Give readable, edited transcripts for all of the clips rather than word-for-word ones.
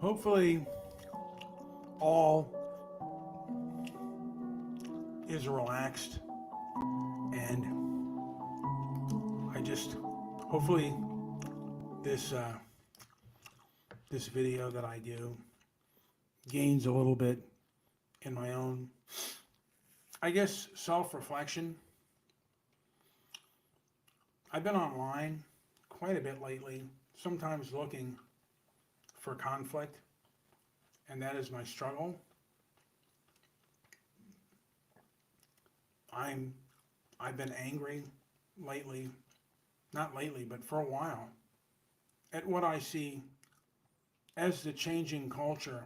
Hopefully, all is relaxed, and I just hopefully this this video that I do gains a little bit in my own, I guess, self-reflection. I've been online quite a bit lately, sometimes looking for conflict, and that is my struggle. I've been angry lately, not lately, but for a while, at what I see as the changing culture,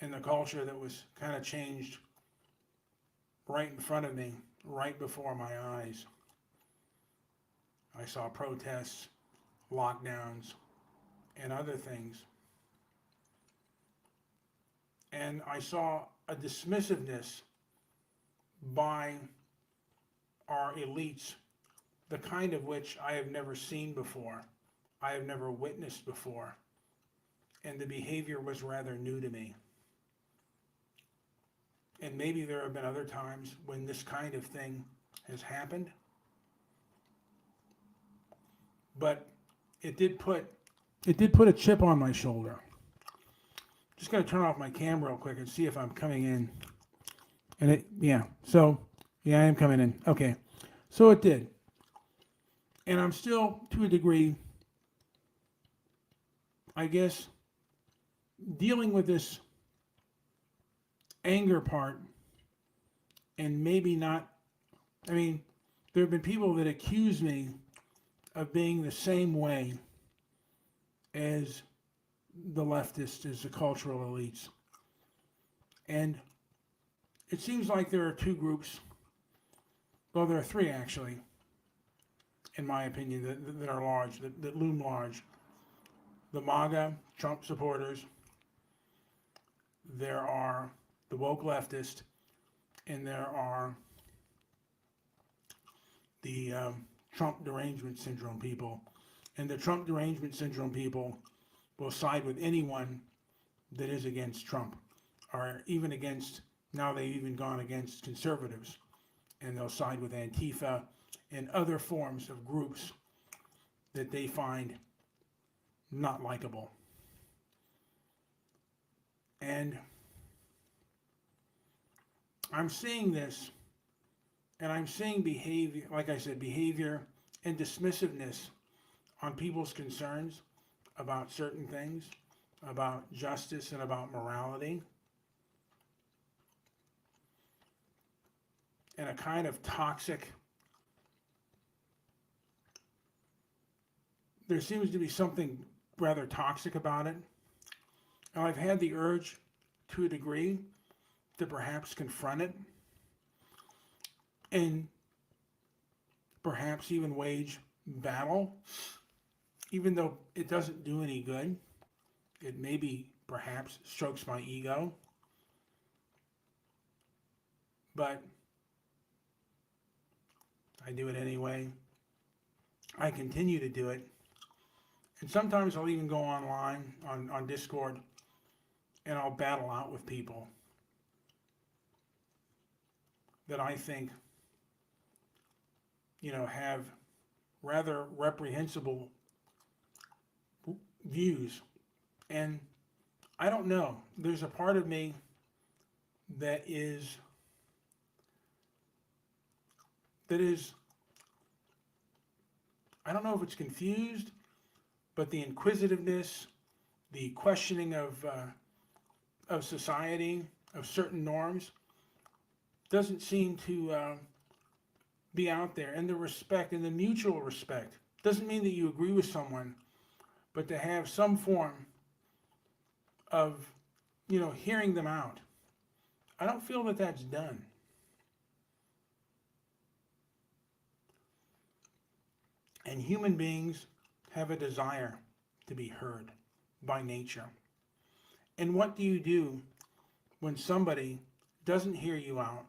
and the culture that was kind of changed right in front of me, right before my eyes. I saw protests, lockdowns, and other things. And I saw a dismissiveness by our elites, the kind of which I have never seen before, I have never witnessed before, and the behavior was rather new to me. And maybe there have been other times when this kind of thing has happened, but it did put a chip on my shoulder. Just gonna turn off my camera real quick and see if I'm coming in. And I am coming in. Okay, so it did. And I'm still, to a degree, I guess, dealing with this anger part, and maybe not, there have been people that accuse me of being the same way as the leftists, as the cultural elites. And it seems like there are two groups, well, there are three actually, in my opinion, that are large, that loom large. The MAGA, Trump supporters, there are the woke leftist, and there are the Trump derangement syndrome people. And the Trump derangement syndrome people will side with anyone that is against Trump, or even against, now they've even gone against conservatives, and they'll side with Antifa and other forms of groups that they find not likable. And I'm seeing this, and I'm seeing behavior, like I said, behavior and dismissiveness on people's concerns about certain things, about justice and about morality, and a kind of toxic, there seems to be something rather toxic about it. And I've had the urge, to a degree, to perhaps confront it, and perhaps even wage battle, even though it doesn't do any good. It maybe perhaps strokes my ego, but I do it anyway. I continue to do it. And sometimes I'll even go online on Discord, and I'll battle out with people that I think, have rather reprehensible views. And I don't know, there's a part of me that is, I don't know if it's confused, but the inquisitiveness, the questioning of society, of certain norms, doesn't seem to be out there. And the respect, and the mutual respect, doesn't mean that you agree with someone, but to have some form of, hearing them out. I don't feel that that's done. And human beings have a desire to be heard by nature. And what do you do when somebody doesn't hear you out,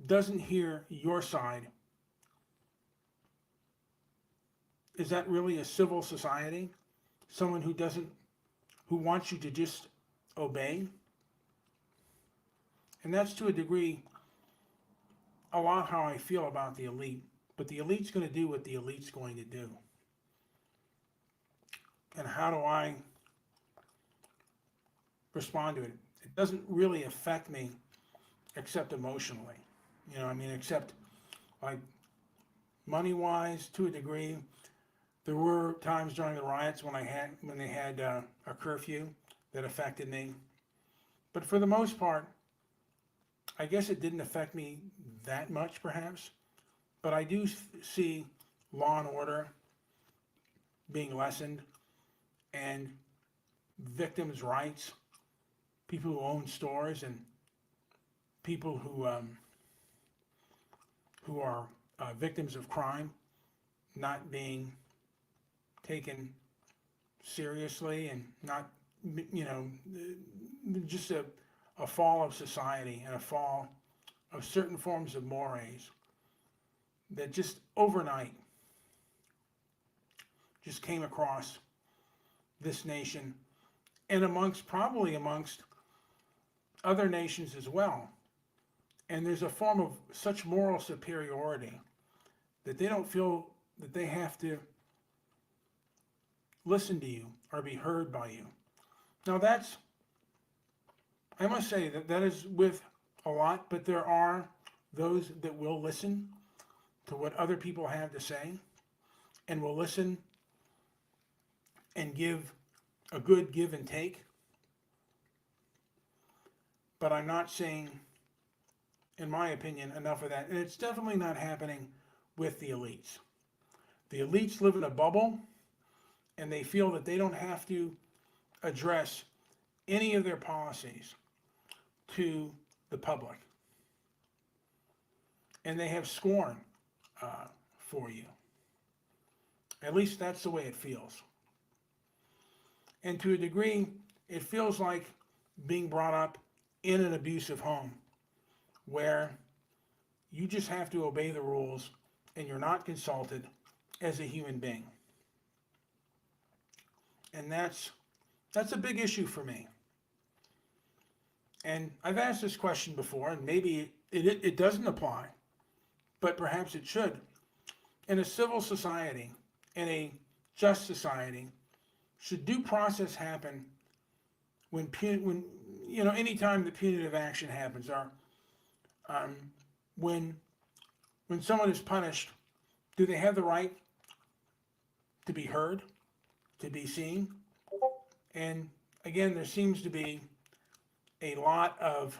doesn't hear your side? Is that really a civil society? Someone who who wants you to just obey. And that's to a degree a lot how I feel about the elite. But the elite's going to do what the elite's going to do. And how do I respond to it? It doesn't really affect me except emotionally. Except like money wise to a degree. There were times during the riots when they had a curfew that affected me. But for the most part, I guess it didn't affect me that much perhaps. But I do see law and order being lessened and victims' rights, people who own stores and people who are victims of crime not being taken seriously and not, just a fall of society and a fall of certain forms of mores that just overnight just came across this nation and probably amongst other nations as well. And there's a form of such moral superiority that they don't feel that they have to listen to you or be heard by you. Now I must say that is with a lot, but there are those that will listen to what other people have to say and will listen and give a good give and take. But I'm not seeing, in my opinion, enough of that. And it's definitely not happening with the elites. The elites live in a bubble and they feel that they don't have to address any of their policies to the public. And they have scorn for you. At least that's the way it feels. And to a degree, it feels like being brought up in an abusive home where you just have to obey the rules and you're not consulted as a human being. And that's a big issue for me. And I've asked this question before, and maybe it doesn't apply, but perhaps it should. In a civil society, in a just society, should due process happen when anytime the punitive action happens, or when someone is punished, do they have the right to be heard, to be seen? And again, there seems to be a lot of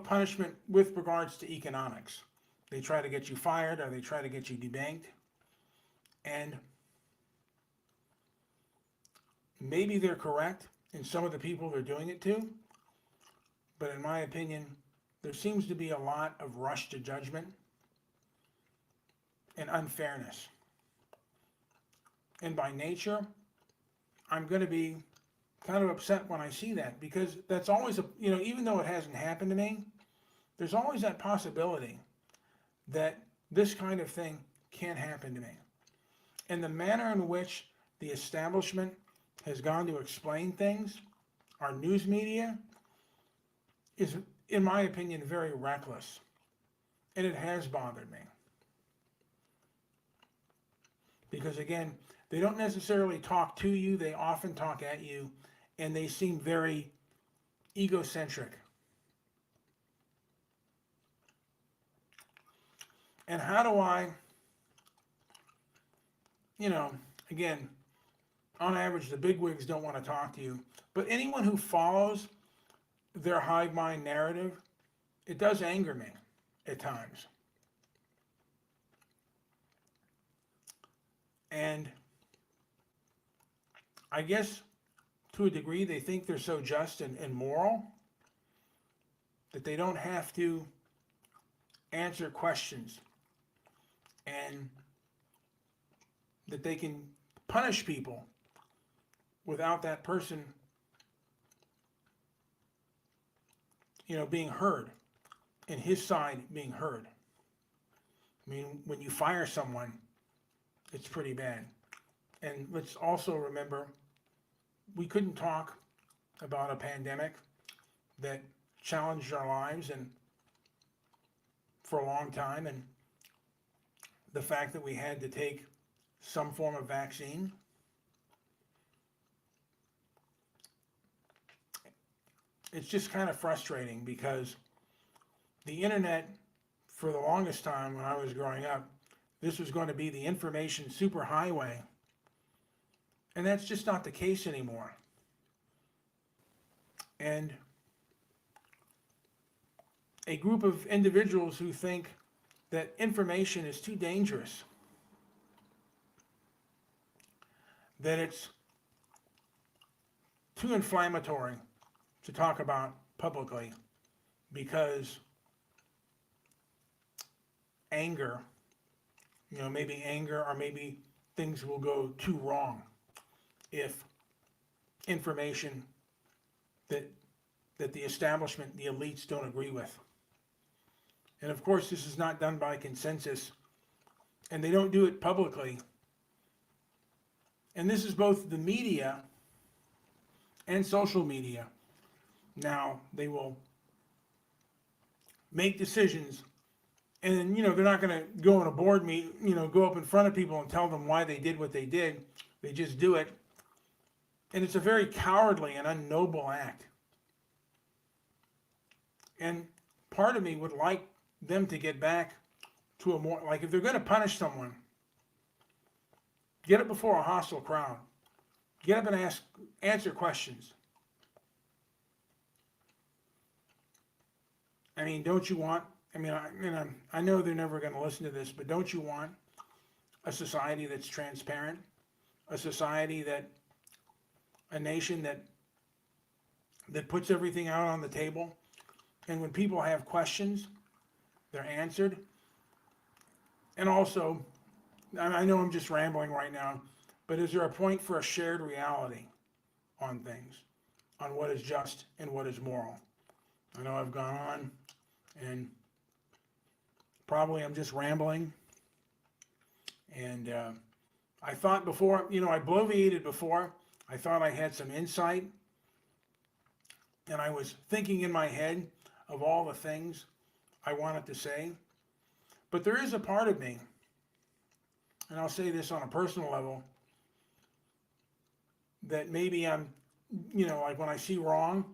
punishment with regards to economics. They try to get you fired or they try to get you debanked. And maybe they're correct in some of the people they're doing it to, but in my opinion, there seems to be a lot of rush to judgment and unfairness. And by nature, I'm going to be kind of upset when I see that, because that's always even though it hasn't happened to me, there's always that possibility that this kind of thing can happen to me. And the manner in which the establishment has gone to explain things, our news media, is, in my opinion, very reckless. And it has bothered me. Because again, they don't necessarily talk to you, they often talk at you, and they seem very egocentric. And how do I, again, on average, the bigwigs don't want to talk to you, but anyone who follows their hive mind narrative, it does anger me at times. And I guess to a degree they think they're so just and moral that they don't have to answer questions and that they can punish people without that person, being heard and his side being heard. I mean, when you fire someone, it's pretty bad. And let's also remember, we couldn't talk about a pandemic that challenged our lives and for a long time, and the fact that we had to take some form of vaccine. It's just kind of frustrating because the internet, for the longest time when I was growing up, this was going to be the information superhighway. And that's just not the case anymore. And a group of individuals who think that information is too dangerous, that it's too inflammatory to talk about publicly because anger, maybe anger or maybe things will go too wrong if information that the establishment, the elites don't agree with. And of course, this is not done by consensus, and they don't do it publicly. And this is both the media and social media. Now, they will make decisions, and they're not going to go in a board meeting, go up in front of people and tell them why they did what they did. They just do it. And it's a very cowardly and unnoble act. And part of me would like them to get back to a more, like if they're going to punish someone, get it before a hostile crowd. Get up and answer questions. I mean, don't you want, I know they're never going to listen to this, but don't you want a society that's transparent? A society a nation that puts everything out on the table? And when people have questions, they're answered. And also, I know I'm just rambling right now, but is there a point for a shared reality on things, on what is just and what is moral? I know I've gone on, and probably I'm just rambling. And I thought before, I bloviated before. I thought I had some insight, and I was thinking in my head of all the things I wanted to say. But there is a part of me, and I'll say this on a personal level, that maybe I'm, like when I see wrong,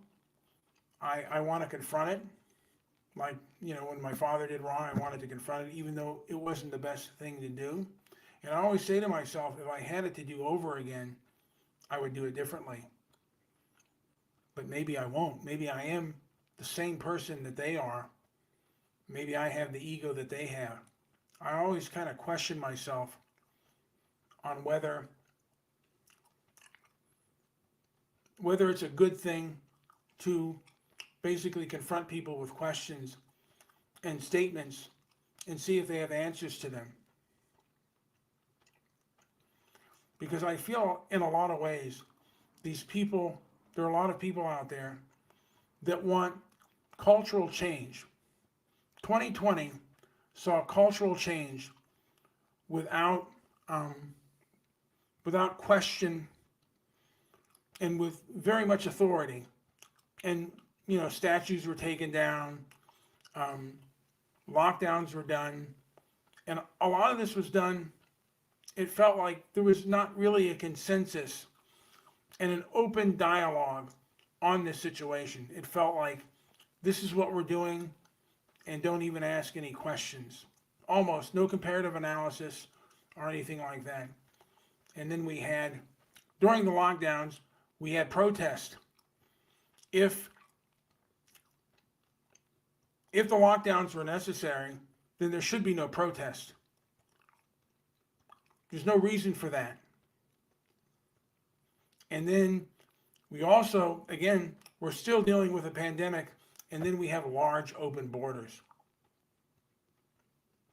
I want to confront it. Like, when my father did wrong, I wanted to confront it, even though it wasn't the best thing to do. And I always say to myself, if I had it to do over again, I would do it differently. But maybe I won't. Maybe I am the same person that they are. Maybe I have the ego that they have. I always kind of question myself on whether it's a good thing to basically confront people with questions and statements and see if they have answers to them. Because I feel in a lot of ways, there are a lot of people out there that want cultural change. 2020 saw cultural change without question and with very much authority. And statues were taken down, lockdowns were done, and a lot of this was done. It felt like there was not really a consensus and an open dialogue on this situation. It felt like this is what we're doing, and don't even ask any questions. Almost no comparative analysis or anything like that. And then during the lockdowns, we had protest. If the lockdowns were necessary, then there should be no protest. There's no reason for that. And then we also, again, we're still dealing with a pandemic, and then we have large open borders.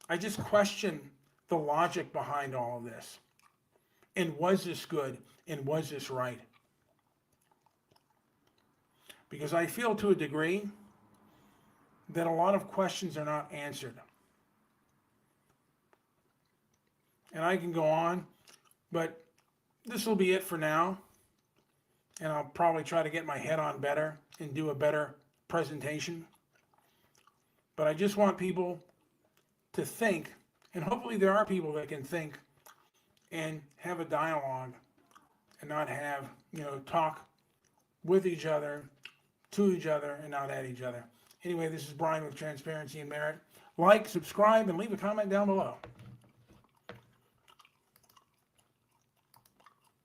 I just question the logic behind all of this. And was this good? And was this right? Because I feel to a degree that a lot of questions are not answered. And I can go on, but this will be it for now. And I'll probably try to get my head on better and do a better presentation. But I just want people to think, and hopefully there are people that can think and have a dialogue and not have, talk with each other, to each other, and not at each other. Anyway, this is Brian with Transparency and Merit. Like, subscribe, and leave a comment down below.